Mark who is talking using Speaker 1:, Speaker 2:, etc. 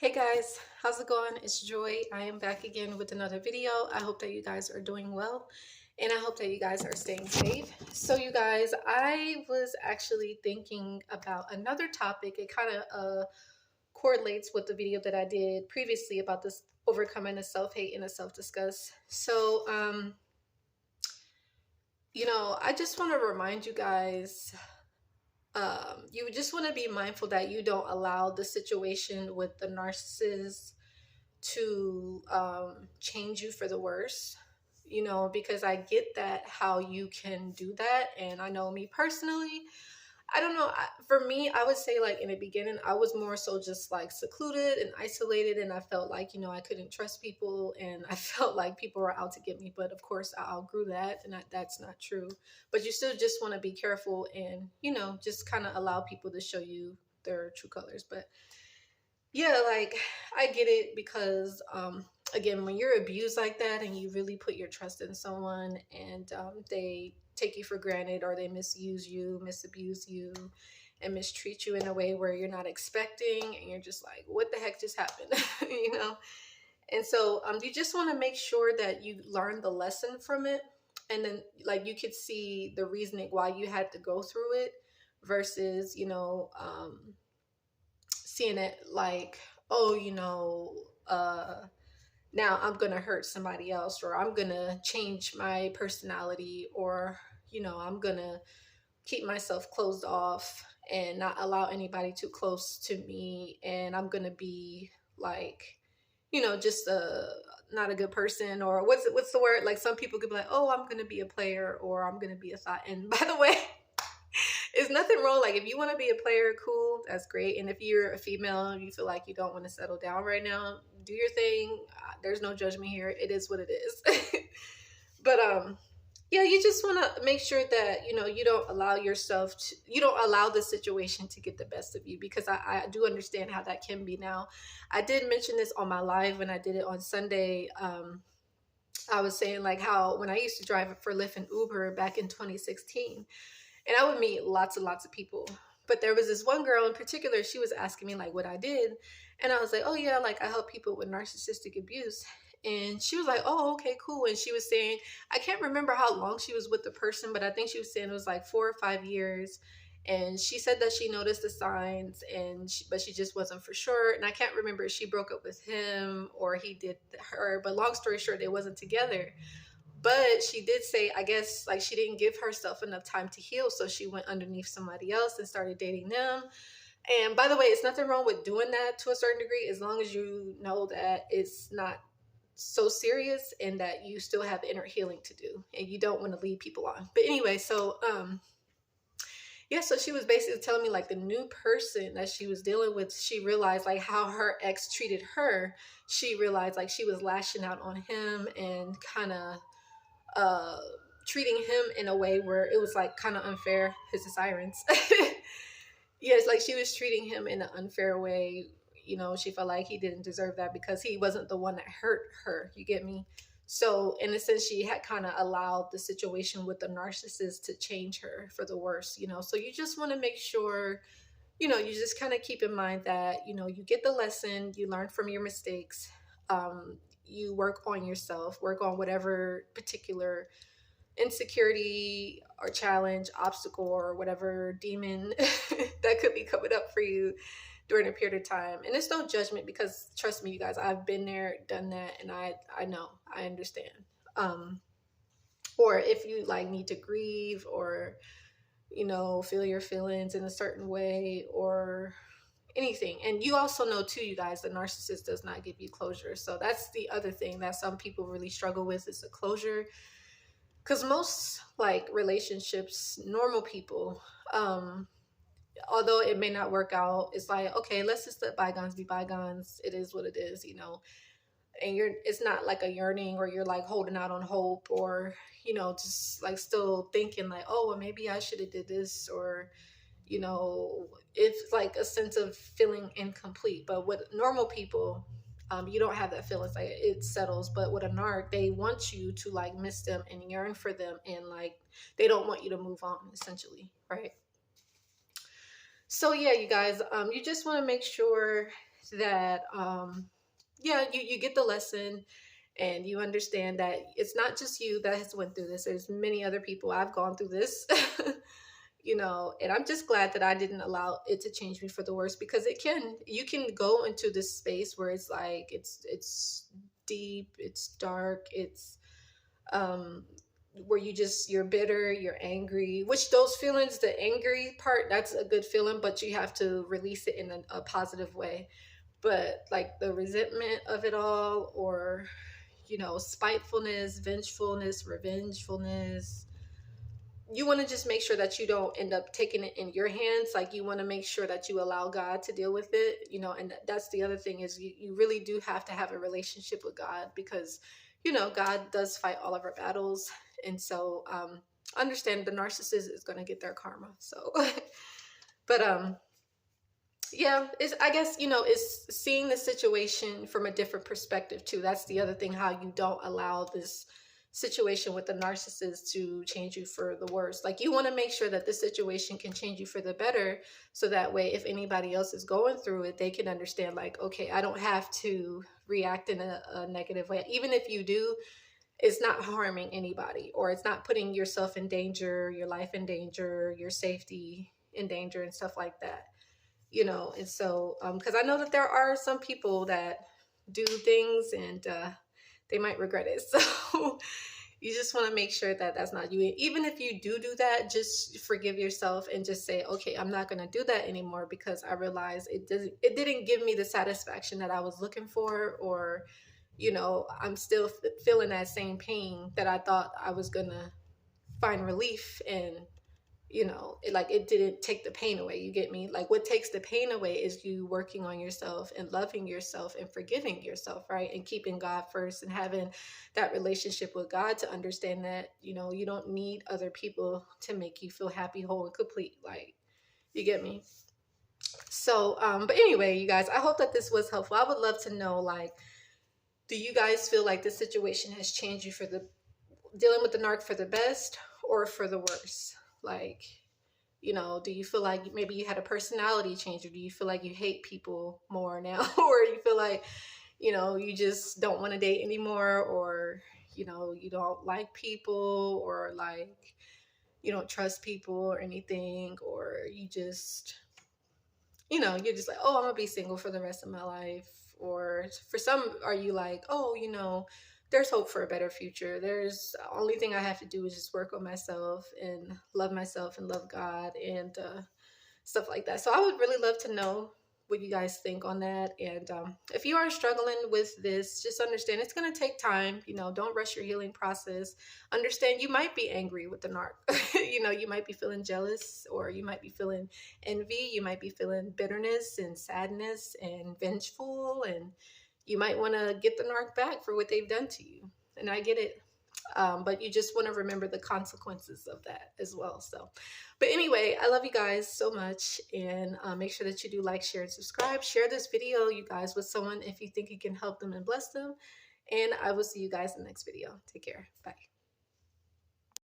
Speaker 1: Hey guys, how's it going? It's Joy. I am back again with another video. I hope that you guys are doing well and I hope that you guys are staying safe. So you guys, I was actually thinking about another topic. It kind of correlates with the video that I did previously about this overcoming the self-hate and the self-disgust. I just want to remind you guys, you just want to be mindful that you don't allow the situation with the narcissist to change you for the worse, because I get that how you can do that. And I know me personally, I don't know. For me, I would say like in the beginning, I was more so just like secluded and isolated, and I felt like I couldn't trust people, and I felt like people were out to get me. But of course, I outgrew that, and that's not true. But you still just want to be careful, and just kind of allow people to show you their true colors. But yeah, like I get it because again, when you're abused like that and you really put your trust in someone and they take you for granted, or they misuse you, misabuse you, and mistreat you in a way where you're not expecting, and you're just like, what the heck just happened? you know and so you just want to make sure that you learn the lesson from it, and then like you could see the reasoning why you had to go through it versus seeing it like, oh, now I'm gonna hurt somebody else, or I'm gonna change my personality, or I'm gonna keep myself closed off and not allow anybody too close to me, and I'm gonna be like, just not a good person, or what's the word? Like some people could be like, oh, I'm gonna be a player, or I'm gonna be a thought. And by the way, it's nothing wrong. Like if you want to be a player, cool, that's great. And if you're a female and you feel like you don't want to settle down right now, do your thing. There's no judgment here. It is what it is. But yeah, you just want to make sure that you don't allow you don't allow the situation to get the best of you, because I do understand how that can be. Now, I did mention this on my live when I did it on Sunday. I was saying like how when I used to drive for Lyft and Uber back in 2016, and I would meet lots and lots of people. But there was this one girl in particular, she was asking me like what I did. And I was like, oh yeah, like I help people with narcissistic abuse. And she was like, oh, okay, cool. And she was saying, I can't remember how long she was with the person, but I think she was saying it was like 4 or 5 years. And she said that she noticed the signs, but she just wasn't for sure. And I can't remember if she broke up with him or he did her. But long story short, they wasn't together. But she did say, I guess, like she didn't give herself enough time to heal. So she went underneath somebody else and started dating them. And by the way, it's nothing wrong with doing that to a certain degree, as long as you know that it's not so serious and that you still have inner healing to do and you don't want to lead people on. But anyway, so yeah, so she was basically telling me like the new person that she was dealing with, she realized like how her ex treated her. She realized like she was lashing out on him and kind of treating him in a way where it was like kind of unfair. His sirens. Yes, like she was treating him in an unfair way. She felt like he didn't deserve that because he wasn't the one that hurt her. You get me? So in a sense, she had kind of allowed the situation with the narcissist to change her for the worse. So you just want to make sure, you just kind of keep in mind that, you get the lesson, you learn from your mistakes. You work on yourself, work on whatever particular insecurity or challenge, obstacle, or whatever demon that could be coming up for you during a period of time. And it's no judgment, because trust me, you guys, I've been there, done that, and I know, I understand. Or if you like need to grieve, or feel your feelings in a certain way, or anything. And you also know too, you guys, the narcissist does not give you closure. So that's the other thing that some people really struggle with, is the closure. Because most like relationships, normal people, although it may not work out, it's like, okay, let's just let bygones be bygones. It is what it is. And it's not like a yearning, or you're like holding out on hope, or just like still thinking like, oh well, maybe I should have did this, or it's like a sense of feeling incomplete. But with normal people, you don't have that feeling. It's like it settles. But with a narc, they want you to like miss them and yearn for them, and like they don't want you to move on, essentially, right? So yeah, you guys, you just want to make sure that yeah, you get the lesson, and you understand that it's not just you that has went through this. There's many other people. I've gone through this. And I'm just glad that I didn't allow it to change me for the worse, because you can go into this space where it's like it's deep, it's dark, it's um where you're bitter, you're angry, which those feelings, the angry part, that's a good feeling, but you have to release it in a positive way. But like the resentment of it all, or spitefulness, vengefulness, revengefulness, you want to just make sure that you don't end up taking it in your hands. Like, you want to make sure that you allow God to deal with it, and that's the other thing, is you really do have to have a relationship with God, because God does fight all of our battles. And so understand the narcissist is going to get their karma. So but yeah, it's, I guess, it's seeing the situation from a different perspective too. That's the other thing, how you don't allow this situation with the narcissist to change you for the worse. Like, you want to make sure that this situation can change you for the better, so that way if anybody else is going through it, they can understand, like, okay, I don't have to react in a negative way. Even if you do, it's not harming anybody, or it's not putting yourself in danger, your life in danger, your safety in danger, and stuff like that. And so because I know that there are some people that do things, and they might regret it. So you just want to make sure that that's not you. Even if you do that, just forgive yourself and just say, okay, I'm not going to do that anymore, because I realize it didn't give me the satisfaction that I was looking for, or I'm still feeling that same pain that I thought I was going to find relief in. It didn't take the pain away. You get me? Like, what takes the pain away is you working on yourself and loving yourself and forgiving yourself, right? And keeping God first, and having that relationship with God to understand that, you don't need other people to make you feel happy, whole, and complete. Like, you get me? So, but anyway, you guys, I hope that this was helpful. I would love to know, like, do you guys feel like this situation has changed you for the dealing with the narc for the best or for the worse? Like, do you feel like maybe you had a personality change, or do you feel like you hate people more now, or you feel like, you just don't want to date anymore, or, you don't like people, or like, you don't trust people or anything, or you just, you're just like, oh, I'm gonna be single for the rest of my life. Or for some, are you like, oh, there's hope for a better future. There's only thing I have to do is just work on myself and love God, and stuff like that. So I would really love to know what you guys think on that. And if you are struggling with this, just understand it's going to take time. Don't rush your healing process. Understand you might be angry with the narc. You might be feeling jealous, or you might be feeling envy. You might be feeling bitterness and sadness and vengeful. And you might want to get the narc back for what they've done to you. And I get it. But you just want to remember the consequences of that as well. So, but anyway, I love you guys so much, and make sure that you do like, share, and subscribe. Share this video, you guys, with someone if you think it can help them and bless them. And I will see you guys in the next video. Take care. Bye.